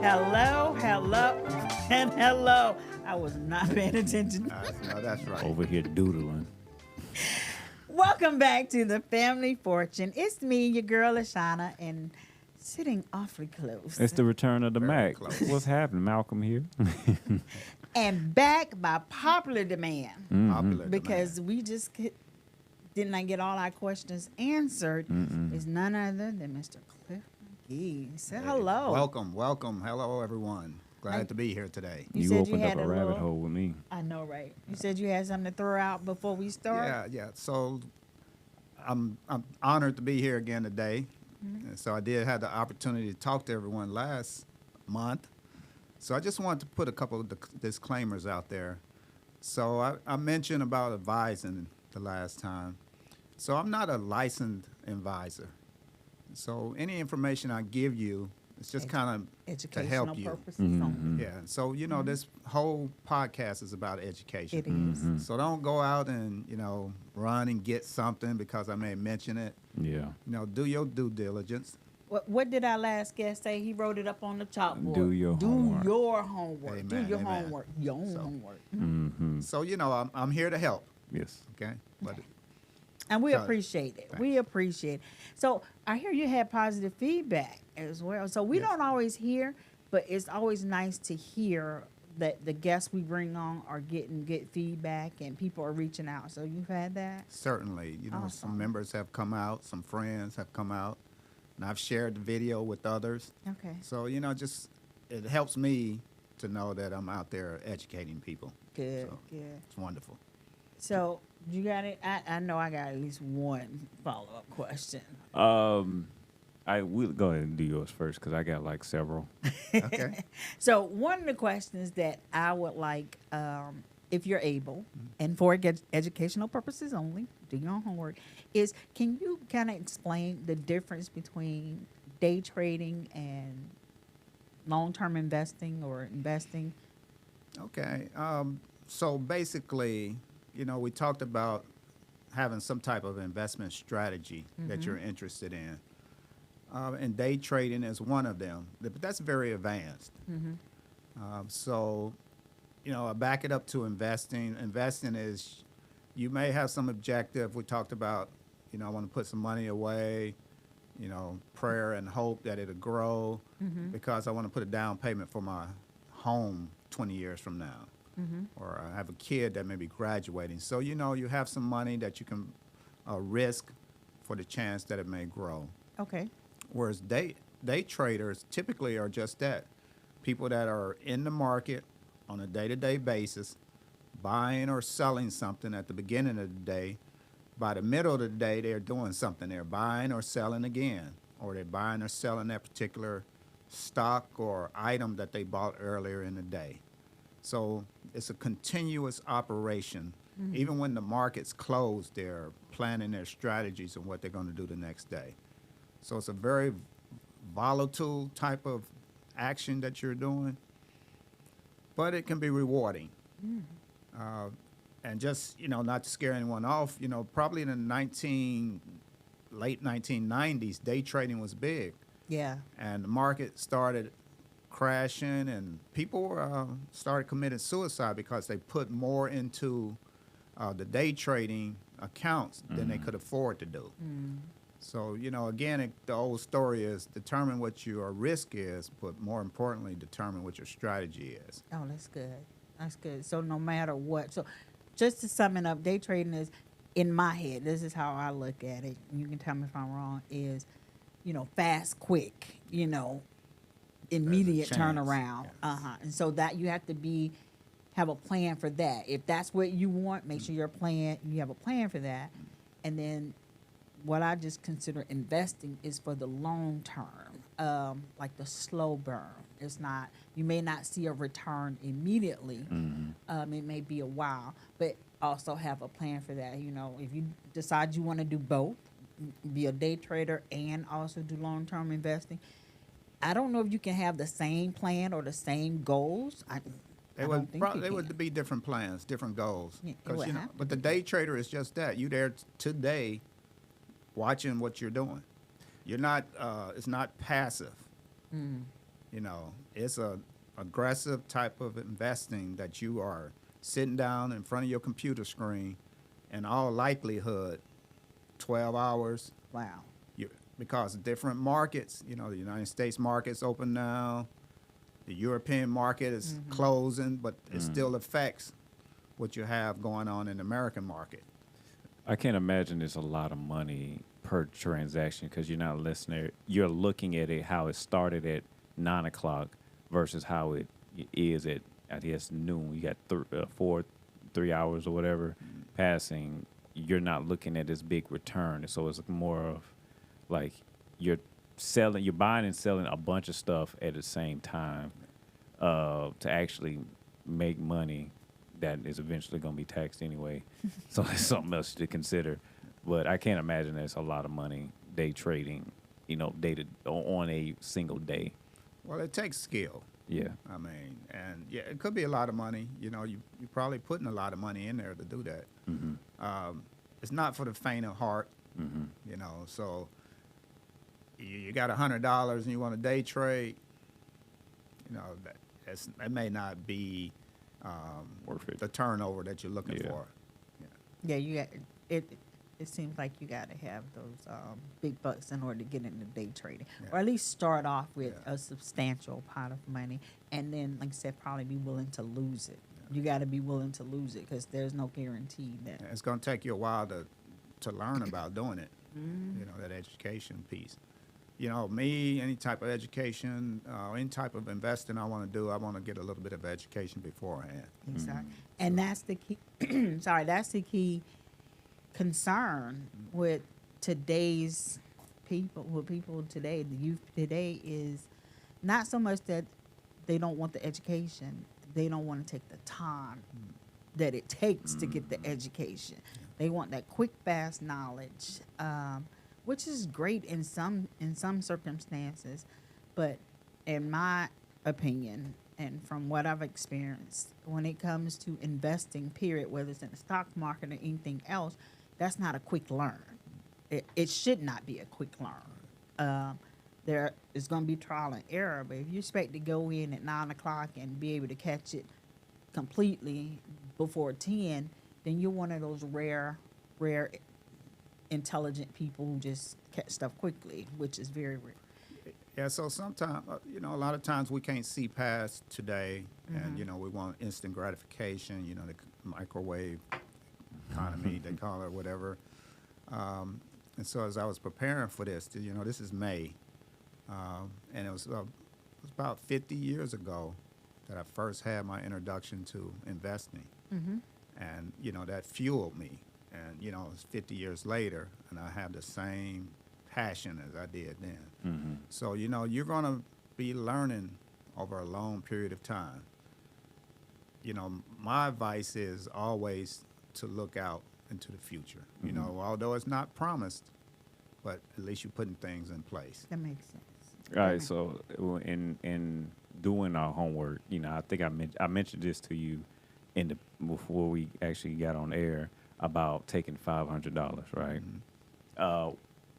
Hello, hello, and hello. I was not paying attention. No, that's right. Over here doodling. Welcome back to the Family Fortune. It's me, your girl Ashana, and sitting awfully close. It's the return of the Very Mac. close. What's happening? Malcolm here. And back by popular demand. Popular Because we just did not get all our questions answered. Is none other than Mr. Cliff McGhee. Say hello. Welcome. Hello, everyone. Glad to be here today. You You said opened you up had a a rabbit little- hole with me. I know, right? You said you had something to throw out before we start. Yeah. So I'm honored to be here again today. And so I did have the opportunity to talk to everyone last month. So I just wanted to put a couple of disclaimers out there. So I mentioned about advising the last time. So I'm not a licensed advisor. So any information I give you, it's just kind of to Educational help you. purposes only. Yeah. So, this whole podcast is about education. It is. So don't go out and, run and get something because I may mention it. Yeah. Do your due diligence. What did our last guest say? He wrote it up on the chalkboard. Do your homework. Your homework. Do Amen, your amen. homework. Your own So- homework. Mm-hmm. So, I'm here to help. Yes. Okay. But And we Got it. appreciate it. Thanks. We appreciate it. So I hear you had positive feedback as well. So we Yes. don't always hear, but it's always nice to hear that the guests we bring on are getting good feedback and people are reaching out. So you've had that? certainly, Awesome. some members have come out, some friends have come out, and I've shared the video with others. Okay. So, just it helps me to know that I'm out there educating people. Good, So- good. It's wonderful. So you got it? I know I got at least one follow-up question. I will go ahead and do yours first because I got like several. Okay. So one of the questions that I would like, if you're able, and for educational purposes only, do your own homework, is can you kind of explain the difference between day trading and long-term investing or investing? Okay. So basically, we talked about having some type of investment strategy that you're interested in. And day trading is one of them, but that's very advanced. So, I back it up to investing. Investing is you may have some objective. We talked about, I want to put some money away, prayer and hope that it'll grow because I want to put a down payment for my home 20 years from now. Or I have a kid that may be graduating. So, you have some money that you can risk for the chance that it may grow. Okay. Whereas day traders typically are just that. People that are in the market on a day-to-day basis, buying or selling something at the beginning of the day. By the middle of the day, they're doing something. They're buying or selling again, or they're buying or selling that particular stock or item that they bought earlier in the day. So it's a continuous operation. Even when the market's closed, they're planning their strategies and what they're going to do the next day. So it's a very volatile type of action that you're doing, but it can be rewarding. And just, not to scare anyone off, probably in the late 1990s, day trading was big. Yeah. And the market started crashing, and people started committing suicide because they put more into the day trading accounts than they could afford to do. So, again, the old story is determine what your risk is, but more importantly, determine what your strategy is. Oh, that's good. That's good. So no matter what. So just to sum it up, day trading is, in my head, this is how I look at it. You can tell me if I'm wrong, is, fast, quick, immediate chance, turnaround. yes. And so that you have to have a plan for that. If that's what you want, make sure you have a plan for that. And then what I just consider investing is for the long term, like the slow burn. It's not, you may not see a return immediately. It may be a while, but also have a plan for that. If you decide you want to do both, be a day trader and also do long-term investing, I don't know if you can have the same plan or the same goals. I don't think you They would can. be different plans, different goals. Yeah, it 'Cause, would you know, have to but the be. day trader is just that. You there today, watching what you're doing. You're not. It's not passive. Mm. You know, it's a aggressive type of investing that you are sitting down in front of your computer screen, in all likelihood, 12 hours. Wow. Because different markets, you know, the United States market's open now, the European market is closing, but it still affects what you have going on in the American market. I can't imagine there's a lot of money per transaction because you're not listening. You're looking at it how it started at 9 o'clock versus how it is at, I guess, noon. You got 3 hours or whatever passing. You're not looking at this big return. So it's more of like you're buying and selling a bunch of stuff at the same time to actually make money that is eventually going to be taxed anyway. So it's something else to consider. But I can't imagine there's a lot of money day trading, on a single day. Well, it takes skill. Yeah. I mean, and yeah, it could be a lot of money. You know, you're probably putting a lot of money in there to do that. It's not for the faint of heart, you know. So you got $100 and you want to day trade, you know, that may not be Worth it. the turnover that you're looking Yeah. for. Yeah, you got it. It seems like you got to have those big bucks in order to get into day trading, or at least start off with Yeah. a substantial pot of money, and then, like I said, probably be willing to lose it. You got to be willing to lose it because there's no guarantee that. It's going to take you a while to learn about doing it. You know, that education piece. You know, me, any type of education, any type of investing I want to do, I want to get a little bit of education beforehand. Exactly. And that's the key. Sorry, that's the key concern with today's people, with people today, the youth today, is not so much that they don't want the education, they don't want to take the time that it takes to get the education. They want that quick, fast knowledge, which is great in some circumstances, but in my opinion, and from what I've experienced, when it comes to investing, period, whether it's in the stock market or anything else, that's not a quick learn. It should not be a quick learn. There is going to be trial and error, but if you expect to go in at 9 o'clock and be able to catch it completely before 10, then you're one of those rare, intelligent people who just catch stuff quickly, which is very rare. Yeah, so sometimes, you know, a lot of times we can't see past today, and, you know, we want instant gratification, you know, the microwave economy, they call it, whatever. And so as I was preparing for this, you know, this is May, and it was about 50 years ago that I first had my introduction to investing. And, you know, that fueled me. And, you know, it's 50 years later, and I have the same passion as I did then. So, you know, you're going to be learning over a long period of time. You know, my advice is always to look out into the future. You know, although it's not promised, but at least you're putting things in place. That makes sense. All right, so in doing our homework, you know, I think I mentioned this to you before we actually got on air about taking $500, right?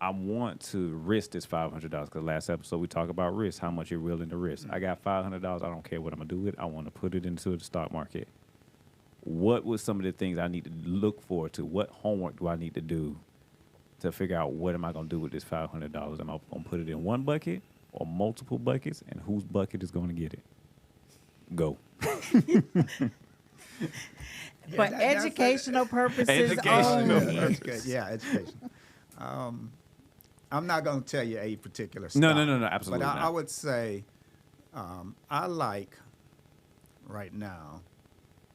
I want to risk this $500 because last episode we talked about risk, how much you're willing to risk. I got $500. I don't care what I'm gonna do with it. I want to put it into the stock market. What was some of the things I need to look forward to? What homework do I need to do to figure out what am I gonna do with this $500? Am I gonna put it in one bucket or multiple buckets, and whose bucket is gonna get it? Go. For educational purposes only. Education. I'm not going to tell you a particular stock. No, absolutely But not. I would say I like, right now,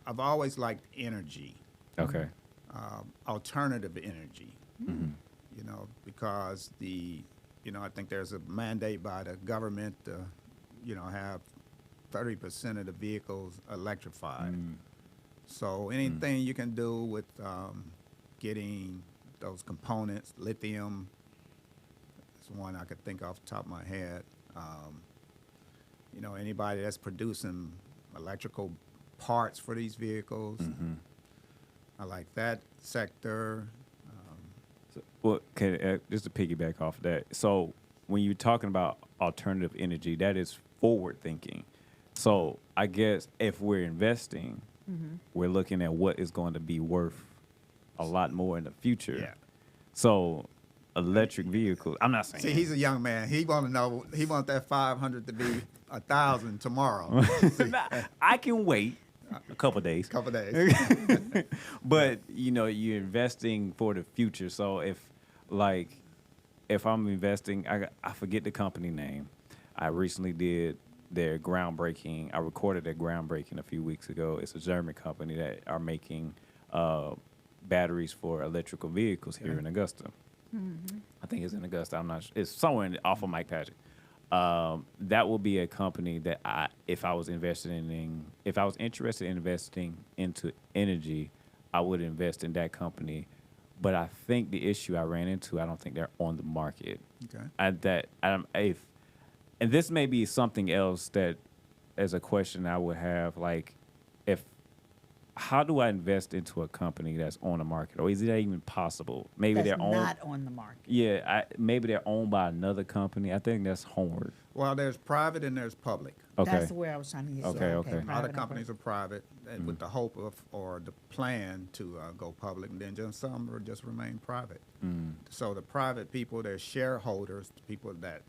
I've always liked energy, Okay. alternative energy, you know, because I think there's a mandate by the government to, you know, have 30% of the vehicles electrified. So anything you can do with getting those components, lithium is one I could think off the top of my head. You know, anybody that's producing electrical parts for these vehicles. I like that sector. Well, just to piggyback off of that. So when you're talking about alternative energy, that is forward thinking. So I guess if we're investing, we're looking at what is going to be worth a lot more in the future. Yeah. So electric vehicles, I'm not saying. See, he's a young man. He want to know. He want that 500 to be 1,000 tomorrow. I can wait a couple days. Couple days. But you're investing for the future. So if I'm investing, I forget the company name. I recently did their groundbreaking. I recorded their groundbreaking a few weeks ago. It's a German company that are making batteries for electrical vehicles here in Augusta. I think it's in Augusta. I'm not sure. It's somewhere off of Mike Patrick. That will be a company that if I was interested in investing into energy, I would invest in that company. But I think the issue I ran into, I don't think they're on the market. Okay. And this may be something else that, as a question I would have, like, how do I invest into a company that's on the market, or is it even possible? Maybe That's they're not on the market. Yeah, maybe they're owned by another company. I think that's homework. Well, there's private and there's public. Okay. That's where I was trying to get. Okay, okay. A lot private of and companies are private with the hope of or the plan to go public, and then just some are just remain private. So the private people, they're shareholders, the people that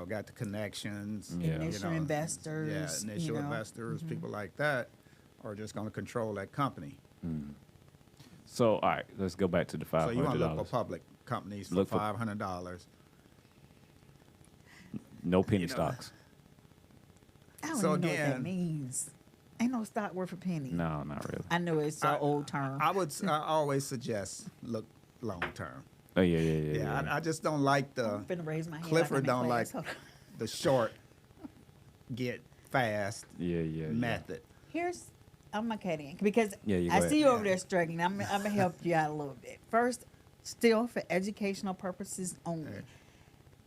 got the connections, Yeah. Initial investors, initial investors, people like that are just going to control that company. So, all right, let's go back to the $500. So you want to look for public companies for $500. No penny stocks. I don't So even know what that again- means. Ain't no stock worth a penny. No, not really. I know it's an old term. I always suggest look long term. Oh, yeah. I just don't like the I'm finna raise my hand. Clifford like I'm in don't like class. the short get fast Yeah. method. I'm a Canadian because Yeah, you go I ahead. see you over there struggling. I'm gonna help you out a little bit. First, still for educational purposes only. Okay.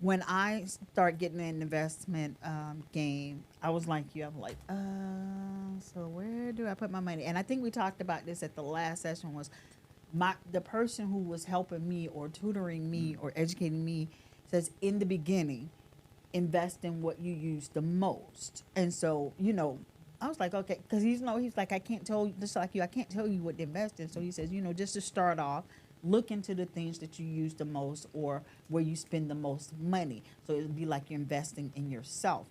When I start getting in the investment game, I was like you. I'm like, so where do I put my money? And I think we talked about this at the last session. Was the person who was helping me or tutoring me or educating me says in the beginning, invest in what you use the most. And so I was like, okay, because he's like, I can't tell you, just like you, I can't tell you what to invest in. So he says, just to start off, look into the things that you use the most or where you spend the most money. So it would be like you're investing in yourself.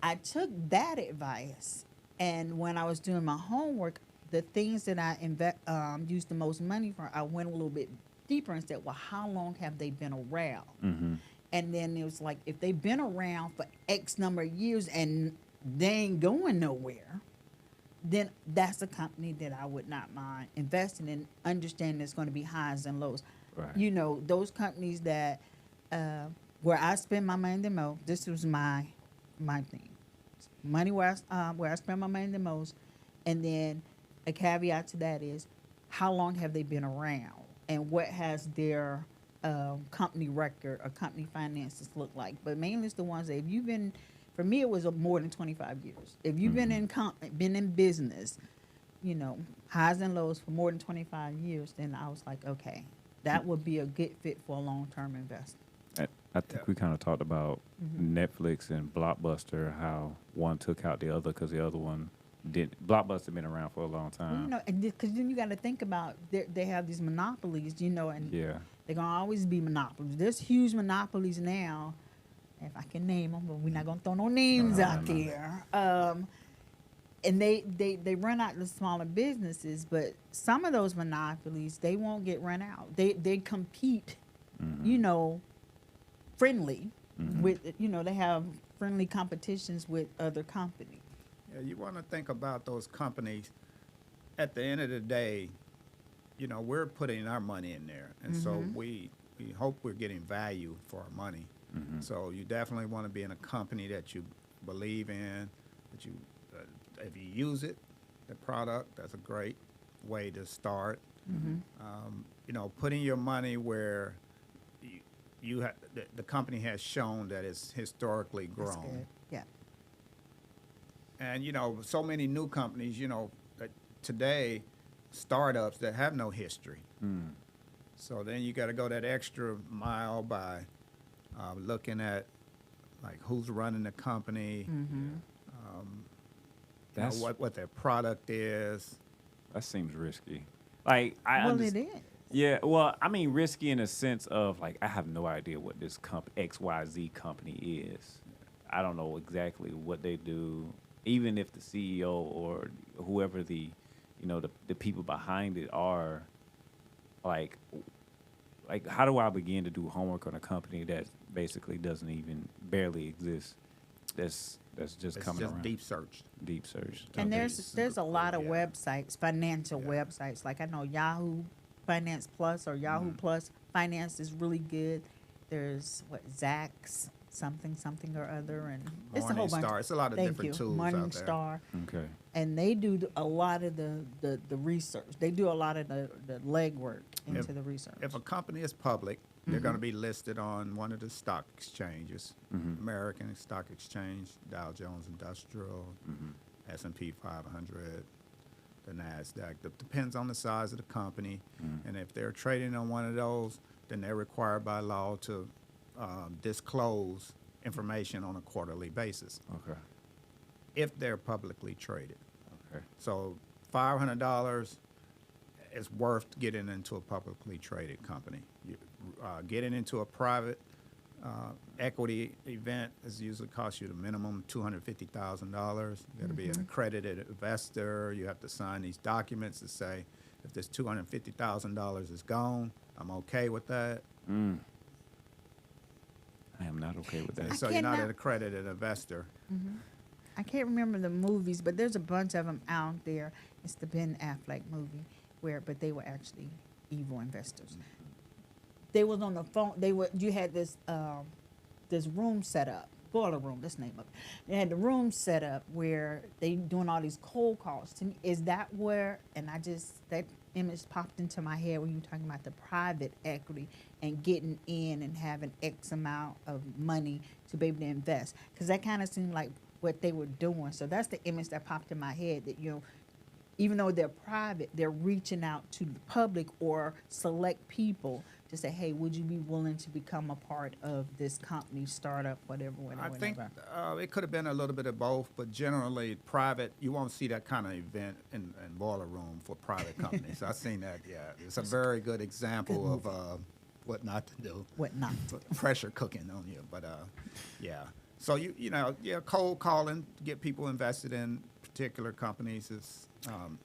I took that advice, and when I was doing my homework, the things that I used the most money for, I went a little bit deeper and said, well, how long have they been around? Mm-hmm. And then it was like, if they've been around for X number of years and they ain't going nowhere, then that's a company that I would not mind investing in, understanding there's going to be highs and lows. Right. Those companies that where I spend my money the most, this was my thing. Money where I spend my money the most. And then a caveat to that is, how long have they been around? And what has their company record or company finances look like? But mainly it's the ones that if you've been, for me, it was more than 25 years. If you've been in business, highs and lows for more than 25 years, then I was like, okay, that would be a good fit for a long-term investment. I think we kind of talked about Netflix and Blockbuster, how one took out the other because the other one didn't. Blockbuster been around for a long time. Because then you got to think about they have these monopolies, and Yeah. they're gonna always be monopolies. There's huge monopolies now, if I can name them, but we're not gonna throw no names out there. And they run out the smaller businesses, but some of those monopolies, they won't get run out. They compete, friendly with, they have friendly competitions with other companies. Yeah, you want to think about those companies. At the end of the day, we're putting our money in there, and so we hope we're getting value for our money. So you definitely want to be in a company that you believe in, that you, if you use it, the product, that's a great way to start. Putting your money where the company has shown that it's historically That's grown. good. Yeah. And so many new companies, that today, startups that have no history. So then you got to go that extra mile by looking at like who's running the company, That's what their product is. that seems risky. Like I Well, understand. it is. Yeah, well, I mean, risky in a sense of like I have no idea what this XYZ company is. I don't know exactly what they do. Even if the CEO or whoever the people behind it are, like, how do I begin to do homework on a company that basically doesn't even barely exist? That's just It's coming just around. Deep search. And there's a lot of Yeah. websites, financial Yeah. websites. Like I know Yahoo Finance Plus or Yahoo Plus Finance is really good. There's Zax something or other, and it's a whole bunch. Morningstar. It's a lot of Thank different you, tools out there. Morningstar, Okay. and they do a lot of the research. They do a lot of the legwork into the research. If a company is public, they're going to be listed on one of the stock exchanges, American Stock Exchange, Dow Jones Industrial, S&P 500, the NASDAQ. Depends on the size of the company. And if they're trading on one of those, then they're required by law to disclose information on a quarterly basis Okay. if they're publicly traded. Okay. So $500 is worth getting into a publicly traded company. Getting into a private equity event is usually costs you the minimum $250,000. You got to be an accredited investor. You have to sign these documents that say if this $250,000 is gone, I'm okay with that. I am not okay with And that. so you're not cannot- an accredited investor. I can't remember the movies, but there's a bunch of them out there. It's the Ben Affleck movie but they were actually evil investors. They was on the phone. You had this room set up, boiler room. That's the name of it. They had the room set up where they doing all these cold calls. To me, is that where? And that image popped into my head when you were talking about the private equity and getting in and having X amount of money to be able to invest, because that kind of seemed like what they were doing. So that's the image that popped in my head, that even though they're private, they're reaching out to the public or select people to say, hey, would you be willing to become a part of this company, startup, whatever. I think it could have been a little bit of both, but generally private, you won't see that kind of event in boiler room for private companies. I've seen that, yeah. It's a very good example of what not to do. What not to do. Pressure cooking on you, but yeah. So cold calling to get people invested in particular companies is.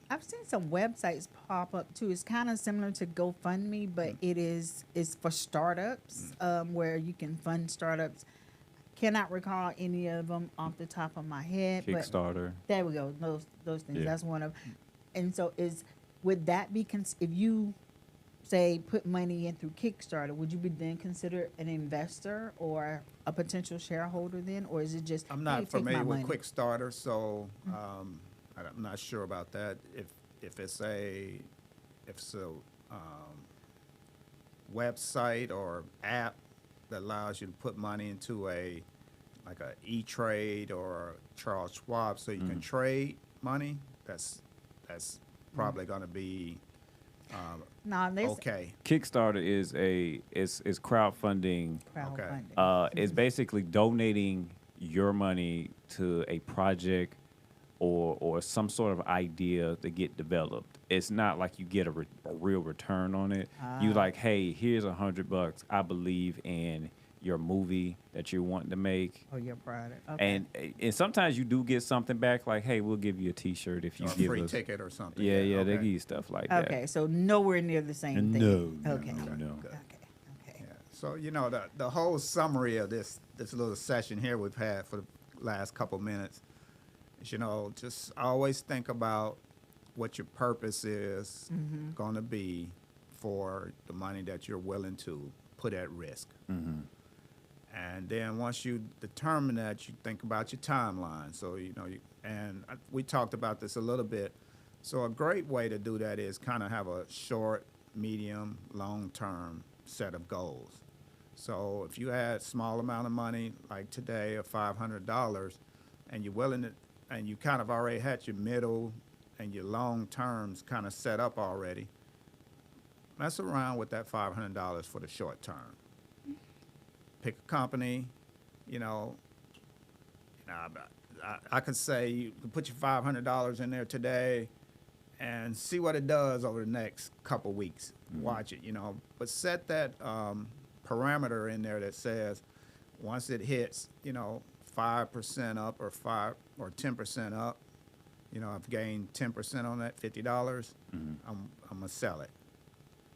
I've seen some websites pop up too. It's kind of similar to GoFundMe, but it's for startups where you can fund startups. Cannot recall any of them off the top of my head. Kickstarter. But there we go. Those things. Yeah. That's one of. And so would that be if you say put money in through Kickstarter, would you be then considered an investor or a potential shareholder then, or is it just I'm hey, not take my familiar with money? Quickstarter, so I'm not sure about that. If it's a website or app that allows you to put money into like a E-Trade or Charles Schwab, so you can trade money, that's probably going to be No, there's okay. Kickstarter is crowdfunding. crowdfunding. It's basically donating your money to a project or some sort of idea to get developed. It's not like you get a real return on it. You like, hey, here's $100. I believe in your movie that you're wanting to make. Or your product. Okay. And sometimes you do get something back, like, hey, we'll give you a T-shirt if you Or a give free us. ticket or something. Yeah, they okay. give you stuff like that. Okay, so nowhere near the same thing. No, Okay. no. Good. Okay. Yeah. So the whole summary of this little session here we've had for the last couple minutes is just always think about what your purpose is going to be for the money that you're willing to put at risk. And then once you determine that, you think about your timeline. So we talked about this a little bit. So a great way to do that is kind of have a short, medium, long-term set of goals. So if you had a small amount of money, like today, of $500, and you're willing to and you kind of already had your middle and your long terms kind of set up already, mess around with that $500 for the short term. Pick a company, you know, I could say you can put your $500 in there today and see what it does over the next couple weeks. Watch it, you know, but set that parameter in there that says once it hits, you know, 5% up or 10% up, you know, I've gained 10% on that $50. I'm gonna sell it.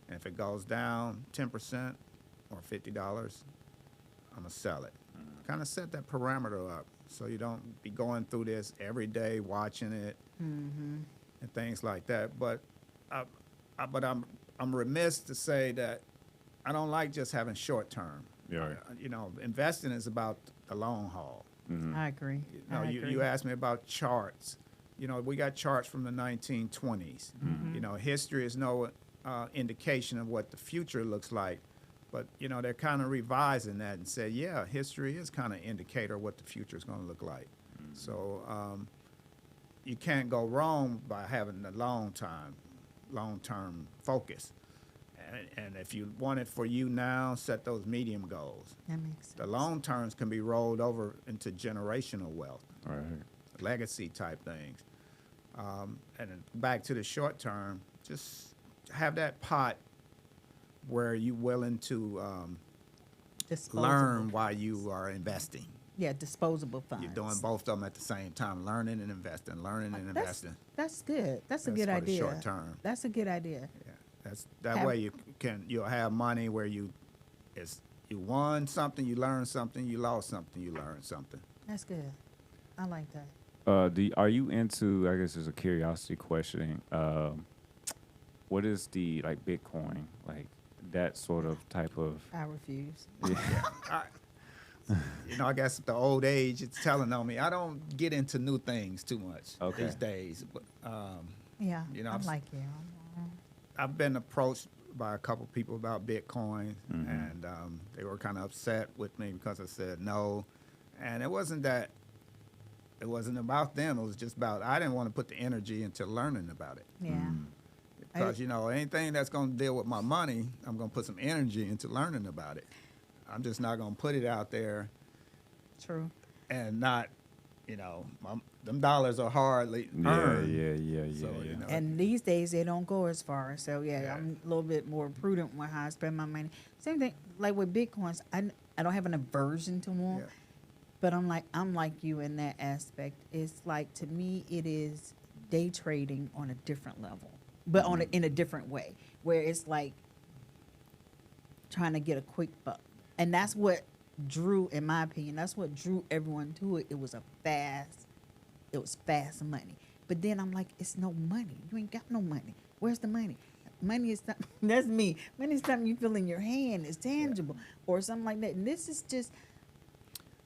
And if it goes down 10% or $50, I'm gonna sell it. Kind of set that parameter up so you don't be going through this every day, watching it and things like that. But I'm remiss to say that I don't like just having short term. Yeah. You know, investing is about the long haul. I agree. You know, I agree. you asked me about charts. You know, we got charts from the 1920s. You know, history is no indication of what the future looks like. But, you know, they're kind of revising that and say, yeah, history is kind of an indicator of what the future is going to look like. So you can't go wrong by having the long-term focus. And if you want it for you now, set those medium goals. That makes sense. The long terms can be rolled over into generational wealth, Right. legacy type things. And then back to the short term, just have that pot where you're willing to Disposable. learn while you are investing. Yeah, disposable funds. You're doing both of them at the same time, learning and investing, learning and investing. That's good. That's a That's good for the idea. short term. That's a good idea. Yeah, that way you'll have money where you won something, you learned something, you lost something, you learned something. That's good. I like that. Are you into? I guess it's a curiosity question. What is the like Bitcoin, like that sort of type of? I refuse. You know, I guess the old age it's telling on me. I don't get into new things too much Okay. these days. But Yeah, You know, I'm I've- like you. I've been approached by a couple people about Bitcoin, and they were kind of upset with me because I said no. And it wasn't about them. It was just about I didn't want to put the energy into learning about it. Yeah. Because, you know, anything that's going to deal with my money, I'm going to put some energy into learning about it. I'm just not going to put it out there True. and not, you know, them dollars are hardly Yeah, earned. yeah. So, you know, And these days they don't go as far. So Yeah. I'm a little bit more prudent with how I spend my money. Same thing like with Bitcoins. I don't have an aversion to them, Yeah. but I'm like you in that aspect. It's like to me it is day trading on a different level, but in a different way, where it's like trying to get a quick buck, and that's what drew, in my opinion, that's what drew everyone to it. It was fast money. But then I'm like, it's no money. You ain't got no money. Where's the money? Money is something, that's me. Money is something you feel in your hand. It's tangible or something like that. And this is just,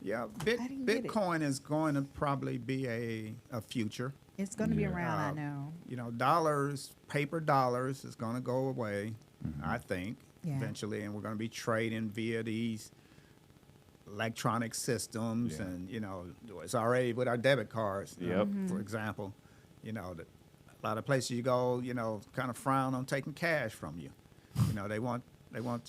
yeah, I didn't get it. Bitcoin is going to probably be a future. it's going to be Yeah. around, I know. You know, paper dollars is going to go away, I think, Yeah. eventually, and we're going to be trading via these electronic systems, Yeah. and you know, it's already with our debit cards. Yep. For example, you know, a lot of places you go, you know, kind of frown on taking cash from you. You know, they want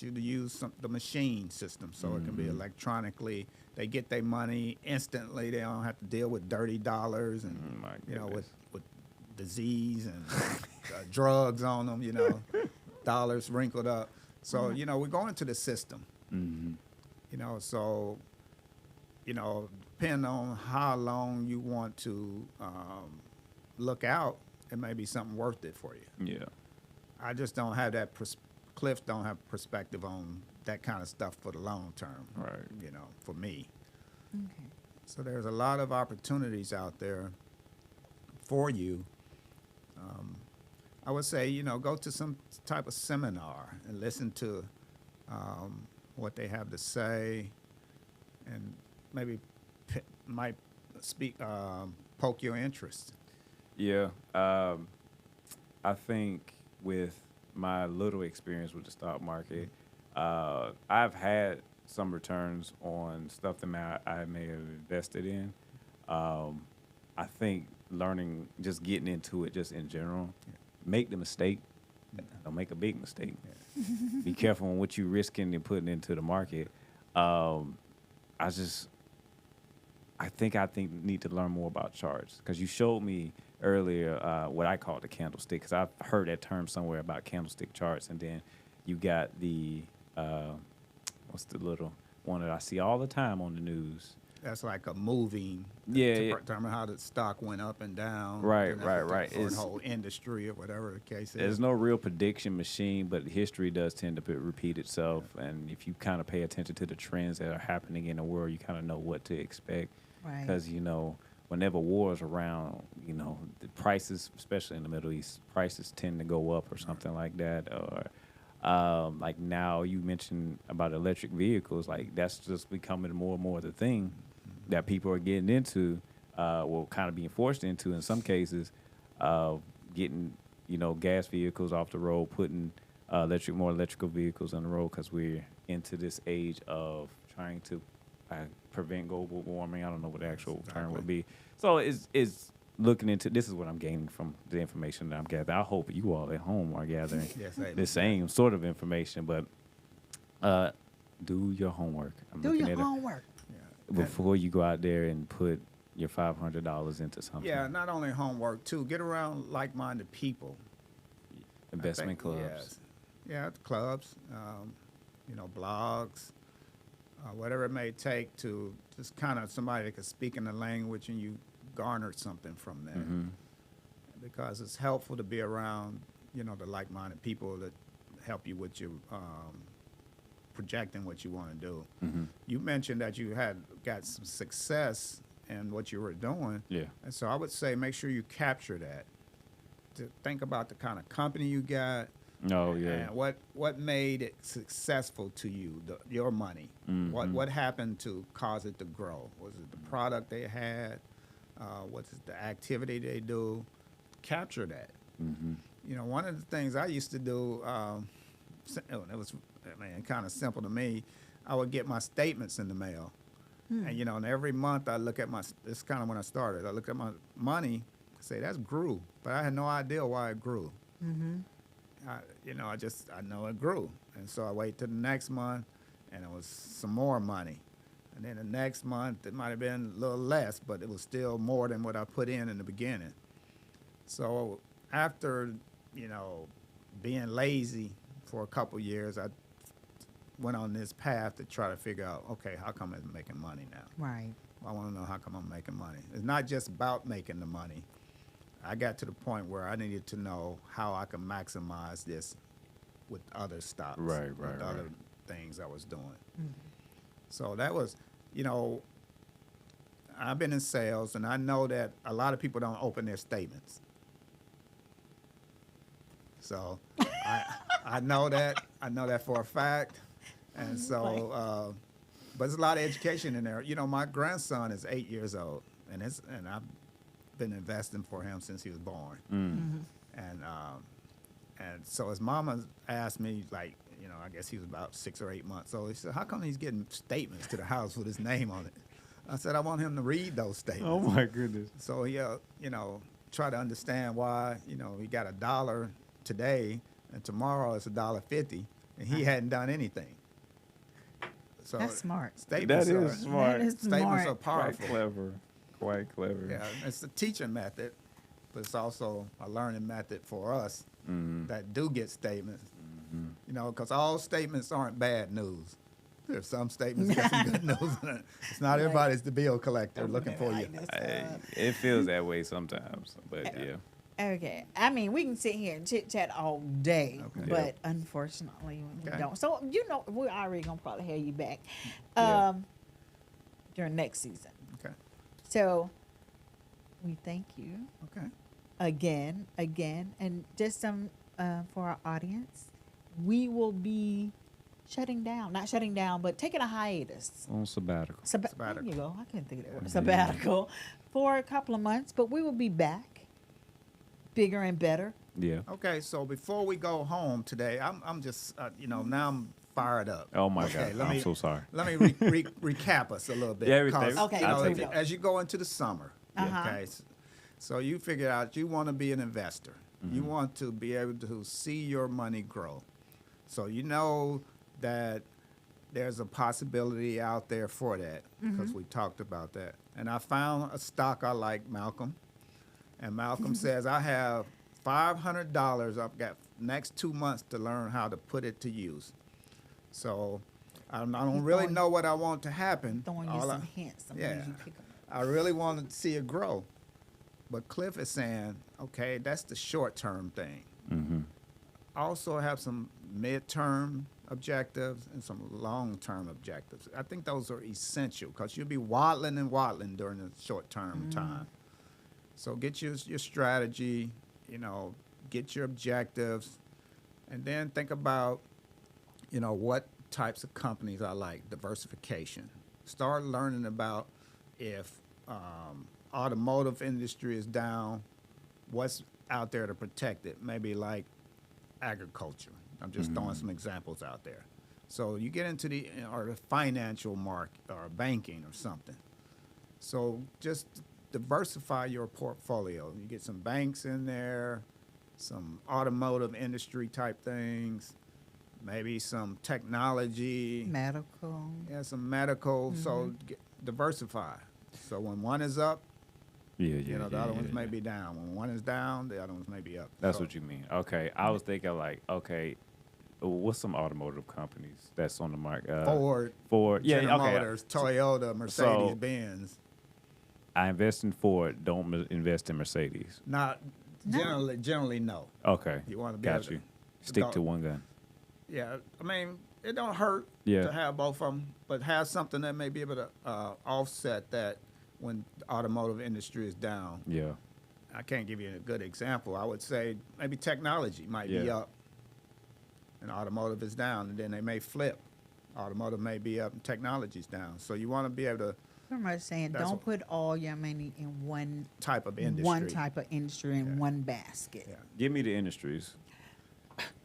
you to use the machine system, so it can be electronically. They get their money instantly. They don't have to deal with dirty dollars and My you know, goodness. with disease and drugs on them. You know, dollars wrinkled up. So you know, we're going to the system. You know, so you know, depending on how long you want to look out, it may be something worth it for you. Yeah. I just don't have that. Cliff don't have perspective on that kind of stuff for the long term. Right. You know, for me. Okay. So there's a lot of opportunities out there for you. I would say, you know, go to some type of seminar and listen to what they have to say, and maybe might poke your interest. Yeah. I think with my little experience with the stock market, I've had some returns on stuff that I may have invested in. I think learning, just getting into it, just in general, make the mistake. Don't make a big mistake. Be careful on what you're risking and putting into the market. I think need to learn more about charts, because you showed me earlier what I call the candlestick, because I've heard that term somewhere about candlestick charts, and then you got the what's the little one that I see all the time on the news? That's like a moving. Yeah, to yeah. determine how the stock went up and down. Right, and right, everything right. For the It's- whole industry or whatever the case is. There's no real prediction machine, but history does tend to repeat itself. And if you kind of pay attention to the trends that are happening in the world, you kind of know what to expect. Right. Because, whenever war is around, the prices, especially in the Middle East, prices tend to go up or something like that. Or like now you mentioned about electric vehicles, like that's just becoming more and more the thing that people are getting into, kind of being forced into in some cases, getting, gas vehicles off the road, putting more electrical vehicles on the road, because we're into this age of trying to prevent global warming. I don't know what the actual term would be. So it's looking into, this is what I'm gaining from the information that I'm gathering. I hope you all at home are gathering Yes, the same sort of information, but do your homework. I'm Do looking your at it homework. before you go out there and put your $500 into something. Yeah, not only homework too. Get around like-minded people. Investment I think, clubs. yes. Yeah, clubs. Blogs. Whatever it may take to just kind of somebody that can speak in the language and you garnered something from that. Mhm. Because it's helpful to be around, the like-minded people that help you with your projecting what you want to do. Mhm. You mentioned that you had got some success in what you were doing. Yeah. And so I would say make sure you capture that. To think about the kind of company you got. Oh, yeah. And what made it successful to you, your money? Mhm. What happened to cause it to grow? Was it the product they had? Was it the activity they do? Capture that. Mhm. One of the things I used to do, it was, kind of simple to me. I would get my statements in the mail. And, and every month I look at this is kind of when I started. I looked at my money, say, that's grew. But I had no idea why it grew. Mm-hmm. I know it grew. And so I wait till the next month, and it was some more money. And then the next month, it might have been a little less, but it was still more than what I put in the beginning. So after, being lazy for a couple years, I went on this path to try to figure out, okay, how come I'm making money now? Right. I want to know how come I'm making money. It's not just about making the money. I got to the point where I needed to know how I can maximize this with other stocks, Right, with right. other things I was doing. So that was, I've been in sales, and I know that a lot of people don't open their statements. So I know that. I know that for a fact. And so, but there's a lot of education in there. My grandson is 8 years old, and I've been investing for him since he was born. And so his mama asked me, like, I guess he was about 6 or 8 months old. He said, how come he's getting statements to the house with his name on it? I said, I want him to read those statements. Oh, my goodness. So try to understand why, he got $1 today and tomorrow it's $1.50, and he hadn't done anything. So That's smart. Statements That are, is smart. That is statements smart. are powerful. Quite clever. Yeah, it's a teaching method, but it's also a learning method for us that do get statements. Because all statements aren't bad news. There's some statements got some good news in it. It's not everybody's the bill collector looking for you. It feels that way sometimes, but yeah. Okay. I mean, we can sit here and chit chat all day, Okay. but unfortunately, we Okay. don't. So, we're already going to probably have you back Yeah. during next season. Okay. So, we thank you Okay. again, and just some for our audience. We will be not shutting down, but taking a hiatus. On sabbatical. Sabbatical. There you go. I couldn't think of that word. Sabbatical for a couple of months, but we will be back bigger and better. Yeah. Okay, so before we go home today, I'm just, now I'm fired up. Oh, my Okay, God. let I'm me- so sorry. Let me recap us a little bit. Yeah, everything. 'cause, Okay, you know, I'll take it. as you go into the summer, Uh-huh. Okay. So you figure out you want to be an investor. You want to be able to see your money grow. So you know that there's a possibility out there for that because we talked about that. And I found a stock I like, Malcolm. And Malcolm says, I have $500. I've got next 2 months to learn how to put it to use. So I don't really know what I want to happen. Throwing you All some I- hints. Some yeah. ways you pick 'em up. I really want to see it grow. But Cliff is saying, okay, that's the short-term thing. Mm-hmm. I also have some mid-term objectives and some long-term objectives. I think those are essential because you'll be waddling and waddling during the short-term time. So get your strategy, get your objectives, and then think about, what types of companies I like, diversification. Start learning about if automotive industry is down, what's out there to protect it, maybe like agriculture. I'm just throwing some examples out there. So you get into the financial market or banking or something. So just diversify your portfolio. You get some banks in there, some automotive industry type things, maybe some technology. Medical. Yeah, some medical. So diversify. So when one is up, Yeah, the other ones may be down. When one is down, the other ones may be up. That's So- what you mean. Okay, I was thinking like, okay, what's some automotive companies that's on the market? Ford, yeah, General okay. Motors, Toyota, Mercedes Benz. I invest in Ford. Don't invest in Mercedes. Not generally no. Okay, You want to be got able you. to Stick go- to one gun. Yeah, I mean it don't hurt Yeah. to have both of them, but have something that may be able to offset that when the automotive industry is down. Yeah. I can't give you a good example. I would say maybe technology might be Yeah. up, and automotive is down, and then they may flip. Automotive may be up, and technology's down. So you want to be able to Pretty much saying, That's don't what- put all your money in one type of industry. one type of industry in Yeah. one basket. Yeah. Give me the industries.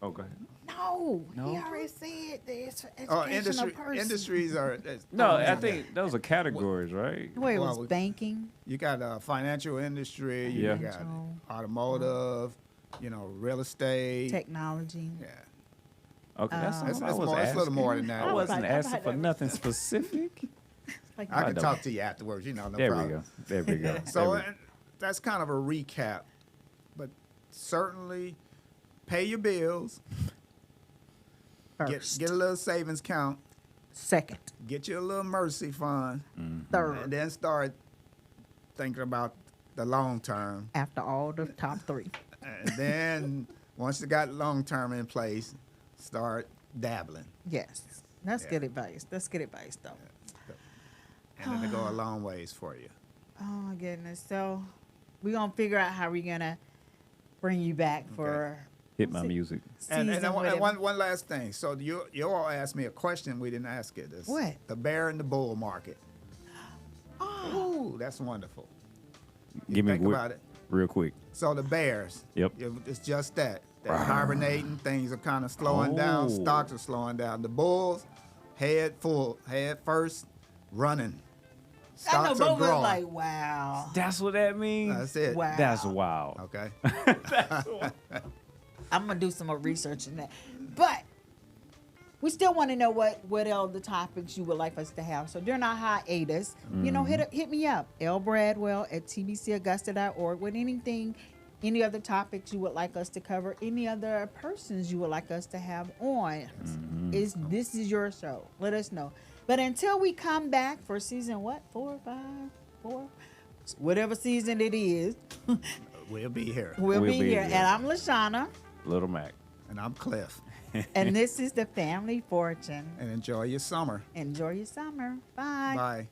Oh, go ahead. No, No? he already said that it's for Oh, educational purposes. industries are. No, I think those are categories, right? Wait, it Well, was banking. You got financial industry. You Yeah. got Financial. automotive. Real estate. Technology. Yeah. Okay, that's Oh. all It's I was more. It's a little asking. more than that. I wasn't Right, asking right, for right. nothing specific. Like, I can don't. talk to you afterwards. No There we problem. go. There we go. So There we- that's kind of a recap, but certainly pay your bills. first, Get a little savings count. second, Get you a little mercy fund, third, and then start thinking about the long term. after all the top three. And then once you got long term in place, start dabbling, Yes, that's Yeah. good advice. That's good advice, though. and it'll go a long ways for you. Oh my goodness. So we're gonna figure out how we're gonna bring you back for Hit my music. And season whatever. one last thing. So you all asked me a question. We didn't ask it. It's What? The bear and the bull market. Oh, Ooh, that's wonderful. Give me think about it. real quick. So the bears. Yep. It's just that. They're hibernating. Things are kind of slowing down. Oh. Stocks are slowing down. The bulls, head first, running. I know Stocks are both of us growing. like, wow. That's what that means. That's it. Wow. That's wild. Okay. I'm gonna do some more research in that. But we still want to know what other topics you would like us to have. So during our hiatus, hit me up, lbradwell@tbcaugusta.org with anything, any other topics you would like us to cover, any other persons you would like us to have on. This is your show. Let us know. But until we come back for season 4, 5, 4, whatever season it is, We'll be here. we'll be here. here. And I'm LaShawna, Little Mac. And I'm Cliff. and this is the Family Fortune. And enjoy your summer. Enjoy your summer. Bye. Bye.